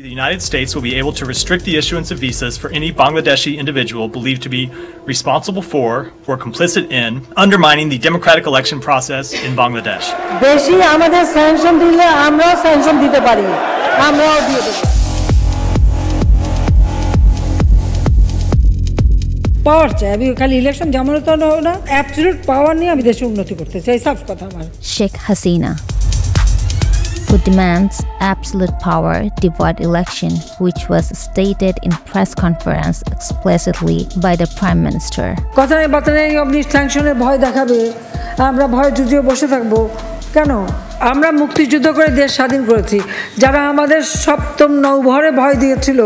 The United States will be able to restrict the issuance of visas for any Bangladeshi individual believed to be responsible for or complicit in undermining the democratic election process in Bangladesh. দেশি আমাদের sanction দিলে আমরাও sanction দিতে পারি, আমরাও দিয়ে দেব। পাওয়ার চাই, আমি খালি ইলেকশন জামানত না, অ্যাবসলিউট পাওয়ার নিয়ে আমি দেশে উন্নতি করতে চাই, সাফ কথা আমার। Sheikh Hasina, who demands absolute power devoid election, which was stated in press conference explicitly by the Prime Minister. কথা নেই বার্তা নেই, আপনি স্যাংশনের ভয় দেখাবে, আমরা ভয় যুদ্ধে বসে থাকবো কেন? আমরা মুক্তিযুদ্ধ করে দেশ স্বাধীন করেছি। যারা আমাদের সপ্তম নৌবহরে ভয় দিয়েছিল,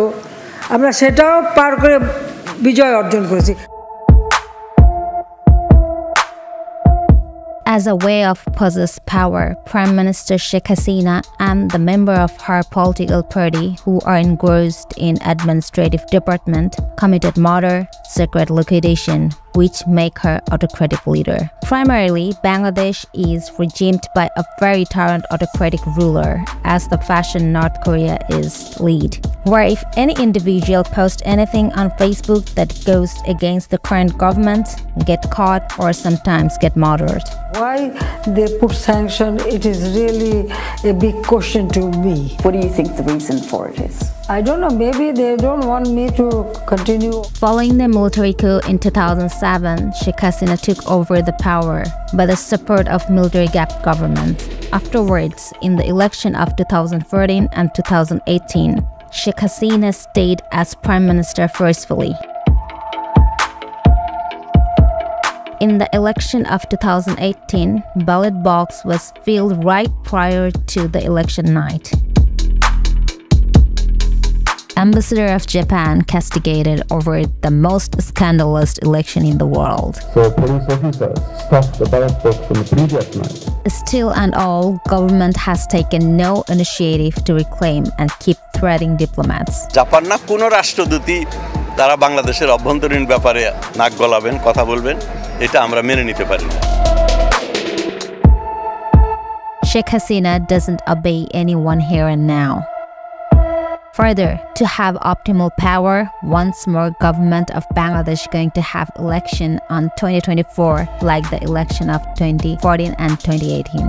আমরা সেটাও পার করে বিজয় অর্জন করেছি। As a way of possess power, Prime Minister Sheikh Hasina and the member of her political party who are engrossed in administrative department committed murder, secret liquidation, which make her autocratic leader. Primarily, Bangladesh is regimed by a very tyrant autocratic ruler, as the fashion North Korea is lead, where if any individual posts anything on Facebook that goes against the current government, get caught or sometimes get murdered. Why they put sanction, it is really a big question to me. What do you think the reason for it is? I don't know, maybe they don't want me to continue. Following the military coup in 2007, Sheikh Hasina took over the power by the support of military-backed government. Afterwards, in the election of 2014 and 2018, Sheikh Hasina stayed as Prime Minister forcefully. In the election of 2018, ballot box was filled right prior to the election night. Ambassador of Japan castigated over the most scandalous election in the world. So police officers stopped the ballot box from the previous night. Still and all, government has taken no initiative to reclaim and keep threatening diplomats. Japan না কোনো রাষ্ট্রদূতই তারা বাংলাদেশের অভ্যন্তরীণ ব্যাপারে নাক গলাবেন, কথা বলবেন, এটা আমরা মেনে নিতে পারি না। Sheikh Hasina doesn't obey anyone here and now. Further, to have optimal power, once more government of Bangladesh going to have election on 2024 like the election of 2014 and 2018.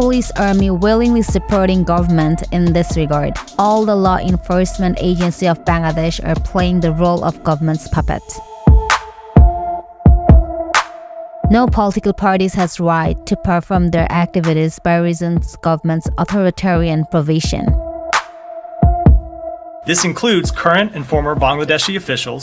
Police army willingly supporting government in this regard. All the law enforcement agency of Bangladesh are playing the role of government's puppet. No political parties has right to perform their activities by reason of government's authoritarian provision. This includes current and former Bangladeshi officials,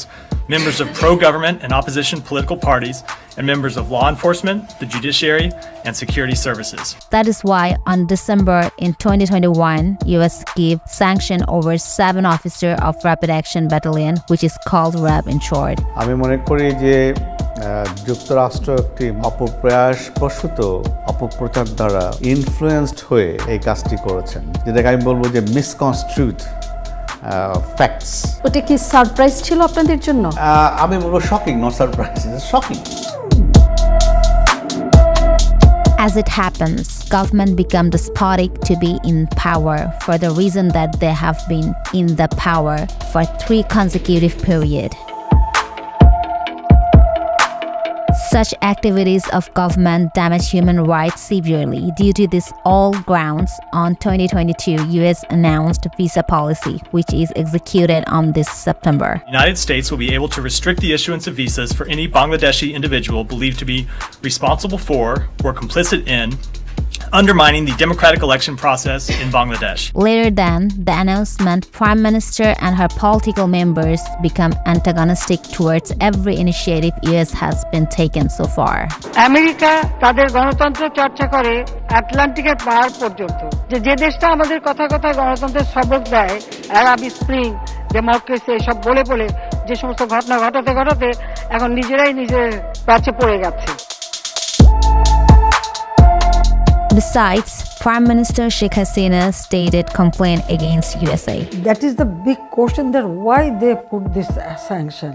members of pro-government and opposition political parties, and members of law enforcement, the judiciary, and security services. That is why on December in 2021, US gave sanction over 7 officers of Rapid Action Battalion, which is called RAB in short. আমি মনে করি যে যুক্তরাষ্ট্র একটি অপপ্রয়াসবশত অপপ্রচার দ্বারা influenced হয়ে এই কাজটি করেছেন, যেটাকে আমি বলবো যে মিসকনস্ট্রুড ফ্যাক্টস। ওটা কি সারপ্রাইজ ছিল আপনাদের জন্য? আমি বলবো shocking, not surprise, shocking. As it happens, government become despotic to be in power for the reason that they have been in the power for 3 consecutive periods. Such activities of government damage human rights severely. Due to this all grounds, on 2022, US announced visa policy, which is executed on this September. The United States will be able to restrict the issuance of visas for any Bangladeshi individual believed to be responsible for or complicit in undermining the democratic election process in Bangladesh. Later than the announcement, Prime Minister and her political members become antagonistic towards every initiative US has been taken so far. America তাদের গণতন্ত্র চর্চা করে আটলান্টিকের পার পর্যন্ত। যে দেশটা আমাদের কথা গণতন্ত্রের সবক দেয়, আরব স্প্রিং, ডেমোক্রেসি এসব বলে যে সমস্ত ঘটনা ঘটাতে এখন নিজেরাই নিজের কাছে পড়ে গেছে। Besides, Prime Minister Sheikh Hasina stated complaint against USA. That is the big question, that why they put this sanction.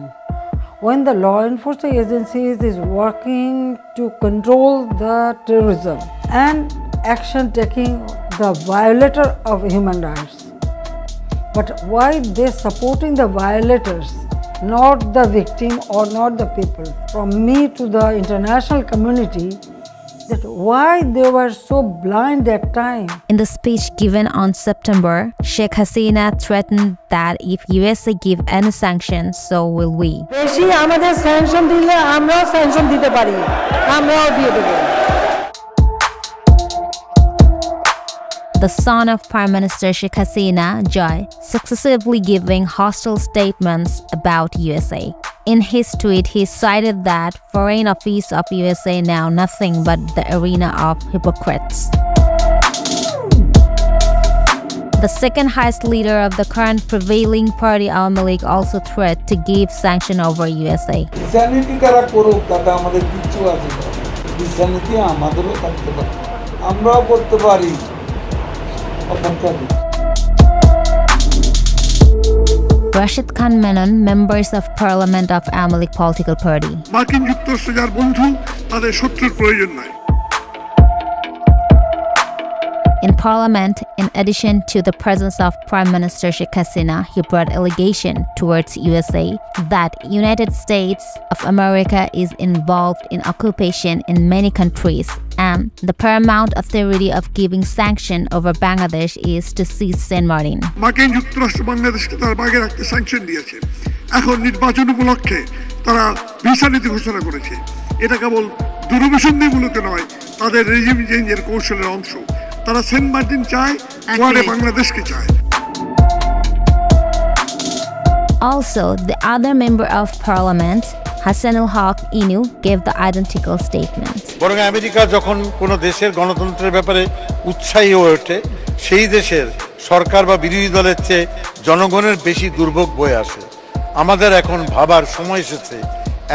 When the law enforcement agencies is working to control the terrorism, and action taking the violator of human rights. But why they supporting the violators, not the victim or not the people? From me to the international community, that why they were so blind that time. In the speech given on September, Sheikh Hasina threatened that if USA give any sanctions, so will we. বেশি আমাদের sanction দিলে আমরাও sanction দিতে পারি, আমরাও দিয়ে দেব। The son of Prime Minister Sheikh Hasina, Joy, successively giving hostile statements about USA. In his tweet, he cited that Foreign Office of USA now nothing but the arena of hypocrites. The second highest leader of the current prevailing party, Awami League, also threatened to give sanction over USA. Insanity kara koruk tata amader kichu ache na. Insanity amaderও থাকতে পারে, আমরাও করতে পারি। Rashid Khan Menon, members of Parliament of Awami League political party. মার্কিন যুক্তরাষ্ট্র যার বন্ধু তাদের শত্রুর প্রয়োজন নাই। In Parliament, in addition to the presence of Prime Minister Sheikh Hasina, he brought allegation towards USA that United States of America is involved in occupation in many countries, and the paramount authority of giving sanction over Bangladesh is to seize Saint Martin. মার্কিন যুক্তরাষ্ট্র বাংলাদেশকে তার বাগে রাখতে sanction দিয়েছে। এখন নির্বাচন উপলক্ষে তারা ভিসা নীতি ঘোষণা করেছে। এটা কেবল দূরভিসন্ধিমূলক নয়, তাদের রেজিম চেঞ্জের কৌশলের অংশ। তারা সেন্ট মার্টিন চায়, ওয়ারে বাংলাদেশকে চায়। Also, the other member of parliament, Hassanul Haq Inu, gave the identical statement. বরং আমেরিকা যখন কোনো দেশের গণতন্ত্রের ব্যাপারে উৎসাহী হয়ে ওঠে, সেই দেশের সরকার বা বিরোধী দলের চেয়ে জনগণের বেশি দুর্ভোগ বয়ে আসে। আমাদের এখন ভাবার সময় এসেছে,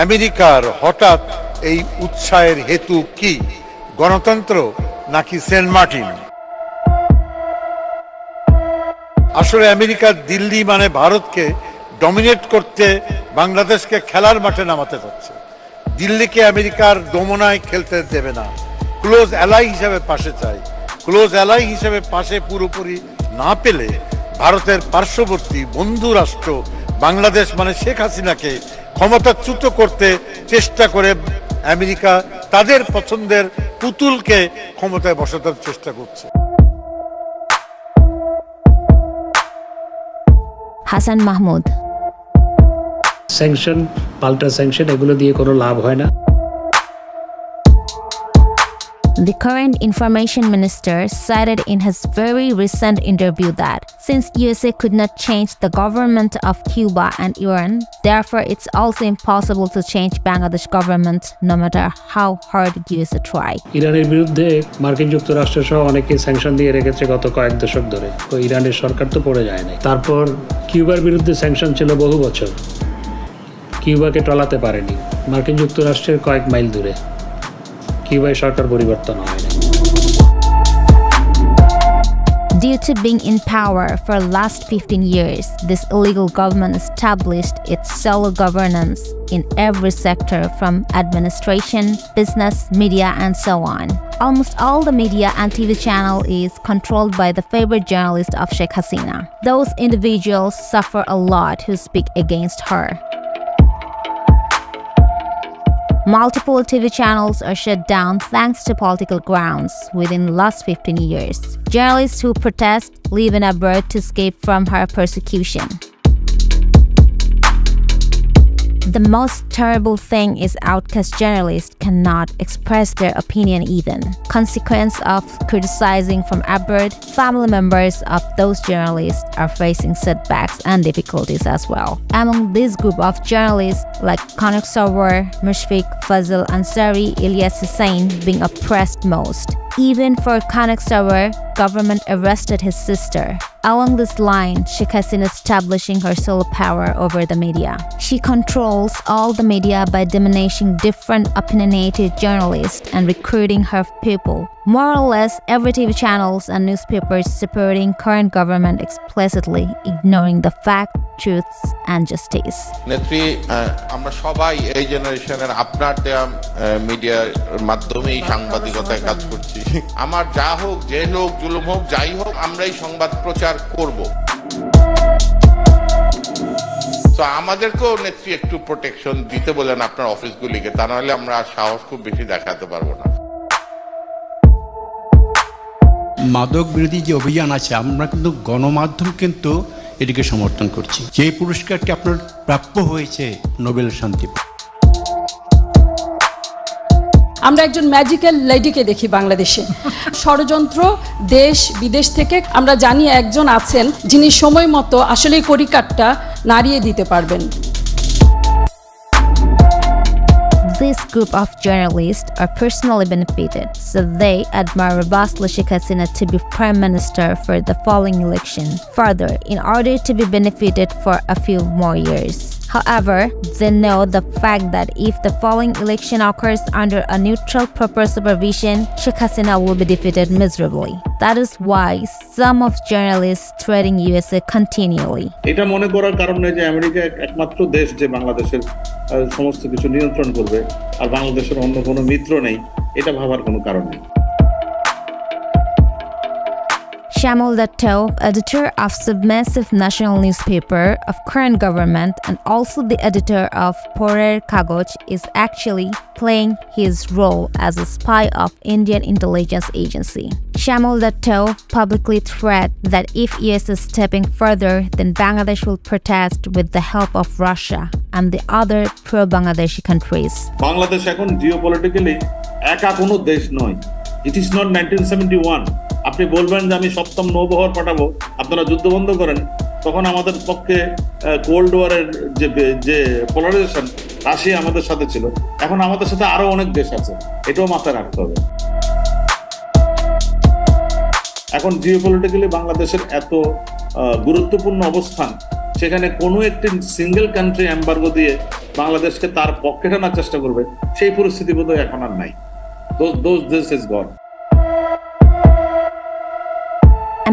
আমেরিকার হঠাৎ এই উৎসাহের হেতু কি? গণতন্ত্র নাকি সেন্ট মার্টিন? আসলে আমেরিকা দিল্লি মানে ভারতকে ডমিনেট করতে বাংলাদেশকে খেলার মাঠে নামাতে যাচ্ছে। দিল্লিকে আমেরিকার দমনায় খেলতে দেবে না, ক্লোজ অ্যালাই হিসাবে পাশে চায়। ক্লোজ অ্যালাই হিসাবে পাশে পুরোপুরি না পেলে ভারতের পার্শ্ববর্তী বন্ধু রাষ্ট্র বাংলাদেশ মানে শেখ হাসিনাকে ক্ষমতাচ্যুত করতে চেষ্টা করে আমেরিকা তাদের পছন্দের পুতুলকে ক্ষমতায় বসানোর চেষ্টা করছে। Hassan Mahmood. স্যাংশন, পাল্টা স্যাংশন, এগুলো দিয়ে কোনো লাভ হয় না। The current information minister cited in his very recent interview that since USA could not change the government of Cuba and Iran, therefore it's also impossible to change Bangladesh government no matter how hard USA try. ইরানের বিরুদ্ধে মার্কিন যুক্তরাষ্ট্র সহ অনেকে sanction দিয়ে রেখেছে গত কয়েক দশক ধরে। তো ইরানের সরকার তো পড়ে যায় নাই। তারপর কিউবার বিরুদ্ধে স্যাংশন ছিল বহু বছর, কিউবাকে টলাতে পারেনি। মার্কিন যুক্তরাষ্ট্রের কয়েক মাইল দূরে কিউবায় সরকার পরিবর্তন হয় না। Due to being in power for the last 15 years, this illegal government established its solo governance in every sector from administration, business, media, and so on. Almost all the media and TV channel is controlled by the favorite journalist of Sheikh Hasina. Those individuals suffer a lot who speak against her. Multiple TV channels are shut down thanks to political grounds within the last 15 years. Journalists who protest live in abroad to escape from her persecution. The most terrible thing is outcast journalists cannot express their opinion even. Consequence of criticizing from abroad, family members of those journalists are facing setbacks and difficulties as well. Among this group of journalists like Kanak Sarwar, Mushfiq, Fazil Ansari, Ilyas Hussain being oppressed most. Even for Kanak Sarwar, government arrested his sister. Along this line, Sheikh Hasina establishing her sole power over the media. She controls all the media by diminishing different opinionated journalists and recruiting her people, More or less, every TV channels and newspapers supporting current government explicitly, ignoring the fact, truths, and justice. নেত্রী, আমরা সবাই এই জেনারেশনের আপনার দেয়া মিডিয়ার মাধ্যমেই সাংবাদিকতায় কাজ করছি। আমার যা হোক, যে হোক, জুলুম হোক, যাই হোক, আমরাই সংবাদ প্রচার করব। তো আমাদেরকেও নেত্রী একটু প্রোটেকশন দিতে বলেন আপনার অফিসগুলিকে, তা নাহলে আমরা সাহস খুব বেশি দেখাতে পারবো না। মাদক বিরোধী যে অভিযান আছে, আমরা কিন্তু গণমাধ্যম কিন্তু এটিকে সমর্থন করছি। যে পুরস্কারটি আপনার প্রাপ্য হয়েছে নোবেল শান্তি। আমরা একজন ম্যাজিক্যাল লেডিকে দেখি বাংলাদেশে। ষড়যন্ত্র দেশ বিদেশ থেকে আমরা জানি একজন আছেন যিনি সময় মতো আসলে কড়িকাঠটা নাড়িয়ে দিতে পারবেন। This group of journalists are personally benefited, so they admire robustly Sheikh Hasina to be Prime Minister for the following election, further, in order to be benefited for a few more years. However, they know the fact that if the following election occurs under a neutral, proper supervision, Sheikh Hasina will be defeated miserably. That is why some of journalists threaten USA continually. এটা মনে করার কারণ নেই যে America একমাত্র দেশ যে বাংলাদেশের সমস্ত কিছু নিয়ন্ত্রণ করবে আর বাংলাদেশের অন্য কোনো মিত্র নেই, এটা ভাবার কোনো কারণ নেই। Shamal Datto, editor of submissive national newspaper of current government and also the editor of Porer Kagoj, is actually playing his role as a spy of Indian intelligence agency. Shamal Datto publicly threatened that if US is stepping further, then Bangladesh will protest with the help of Russia and the other pro-Bangladeshi countries. Bangladesh এখন geopolitically একা কোনো দেশ নয়। It is not 1971. আপনি বলবেন যে আমি সপ্তম নৌবহর পাঠাবো, আপনারা যুদ্ধ বন্ধ করেন, তখন আমাদের পক্ষে কোল্ড ওয়ারের যে পোলারাইজেশন, রাশিয়া আমাদের সাথে ছিল, এখন আমাদের সাথে আরো অনেক দেশ আছে, এটাও মাথায় রাখতে হবে। এখন জিওপলিটিক্যালি বাংলাদেশের এত গুরুত্বপূর্ণ অবস্থান, সেখানে কোনো একটি সিঙ্গেল কান্ট্রি এম্বার্গো দিয়ে বাংলাদেশকে তার পক্ষে টানার চেষ্টা করবে, সেই পরিস্থিতি বোধহয় এখন আর নাই। Those this is gone.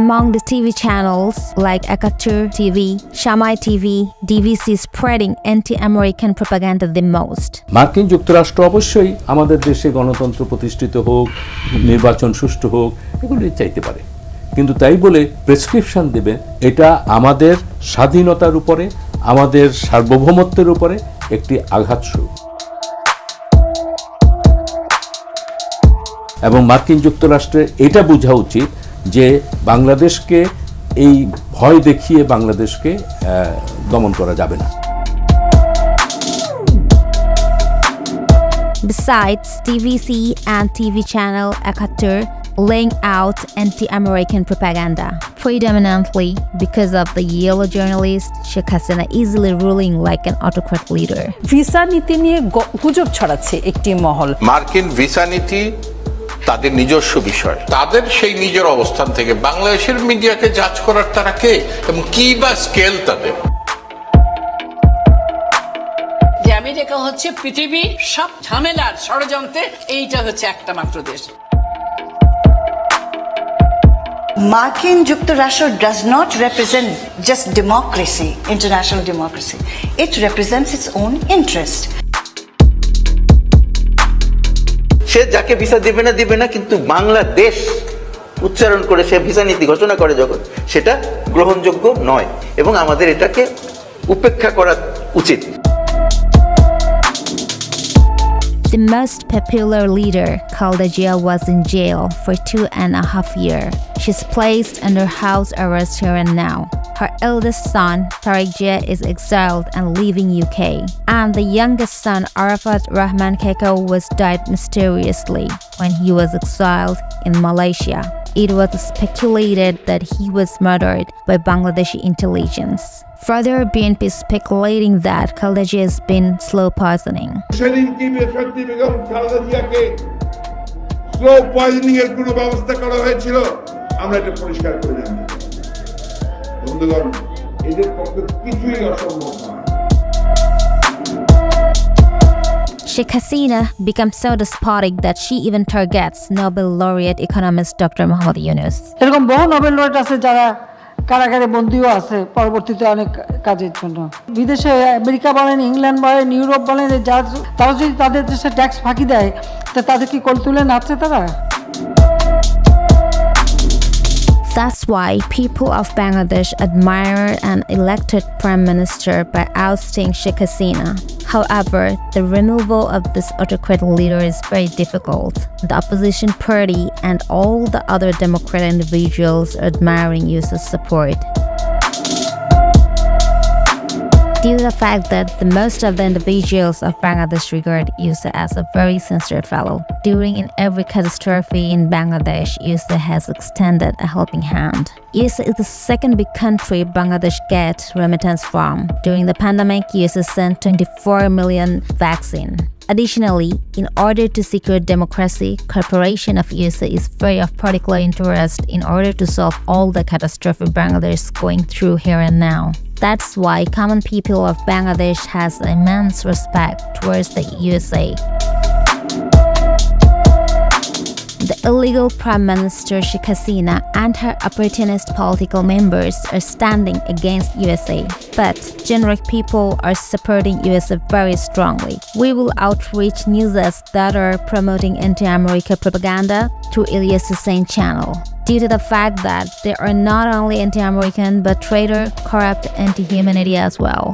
Among the TV channels like Ekatur TV, Shamai TV, DVC spreading anti-American propaganda the most. মার্কিন যুক্তরাষ্ট্র অবশ্যই আমাদের দেশে গণতন্ত্র প্রতিষ্ঠিত হোক, নির্বাচন সুষ্ঠু হোক, এগুলি চাইতে পারে, কিন্তু তাই বলে প্রেসক্রিপশন দেবে এটা আমাদের স্বাধীনতার উপরে, আমাদের সার্বভৌমত্বের উপরে একটি আঘাতস্বরূপ। এবং মার্কিন যুক্তরাষ্ট্রের এটা বোঝা উচিত যে বাংলাদেশকে এই ভয় দেখিয়ে বাংলাদেশকে দমন করা যাবে না। Besides, TVC and TV channel Ekatur laying out anti-American propaganda, predominantly because of the yellow journalist Sheikh Hasina easily ruling like an autocrat leader. Visa নীতি নিয়ে গুজব ছড়াচ্ছে একটি মহল। মার্কিন ভিসা নীতি তাদের নিজস্ব বিষয়, তাদের সেই নিজের অবস্থান থেকে বাংলাদেশের মিডিয়াকে জাজ করার তারা কে এবং কি বা স্কেল তাদের। যে আমেরিকা হচ্ছে পৃথিবীর সব ঝামেলার ষড়যন্ত্রে এইটা হচ্ছে একটা মাত্র দেশ। মার্কিন যুক্তরাষ্ট্র does not represent just democracy, international democracy. It represents its own interest. সে যাকে ভিসা দিবে না, কিন্তু বাংলাদেশ উচ্চারণ করে সে ভিসা নীতি ঘোষণা করে যখন, সেটা গ্রহণযোগ্য নয় এবং আমাদের এটাকে উপেক্ষা করা উচিত। The most popular leader, Khaleda Zia, was in jail for 2.5 years. She's placed under house arrest here and now. Her eldest son, Tariq Zia, is exiled and leaving UK. And the youngest son, Arafat Rahman Keko, was died mysteriously when he was exiled in Malaysia. It was speculated that he was murdered by Bangladeshi intelligence. Further, BNP is speculating that Khaleda Zia has been slow poisoning. Slow poisoning এর কোনো ব্যবস্থা করা হয়েছিল, আমরা এটা পরিষ্কার করে জানি। বন্ধুগণ, এদের পক্ষে কিছুই অসম্ভব নয়। Sheikh Hasina becomes so despotic that she even targets Nobel laureate economist Dr. Muhammad Yunus. এরকম বহু নোবেল laureate আছে যারা কারাগারে বন্দীও আছে পরবর্তীতে অনেক কাজের জন্য। বিদেশে আমেরিকা বলেন, ইংল্যান্ড বলেন, ইউরোপ বলেন, তারা যদি তাদের দেশে ট্যাক্স ফাঁকি দেয় তা তাদের কি কোল তুলে নাচছে তারা? That's why people of Bangladesh admire an elected prime minister by ousting Sheikh Hasina. However, the removal of this autocrat leader is very difficult. The opposition party and all the other democratic individuals are admiring Yusuf's support. Due to the fact that the most of the individuals of Bangladesh regard Yusuf as a very sincere fellow. During in every catastrophe in Bangladesh, Yusuf has extended a helping hand. Yusuf is the second big country Bangladesh gets remittance from. During the pandemic, Yusuf sent 24 million vaccine. Additionally, in order to secure democracy, cooperation of Yusuf is very of particular interest in order to solve all the catastrophe Bangladesh is going through here and now. That's why common people of Bangladesh has immense respect towards the USA. The illegal Prime Minister Sheikh Hasina and her opportunist political members are standing against USA, but generic people are supporting USA very strongly. We will outreach newses that are promoting anti-America propaganda through Ilyas Hussein channel, due to the fact that they are not only anti-American but traitor, corrupt, anti-humanity as well.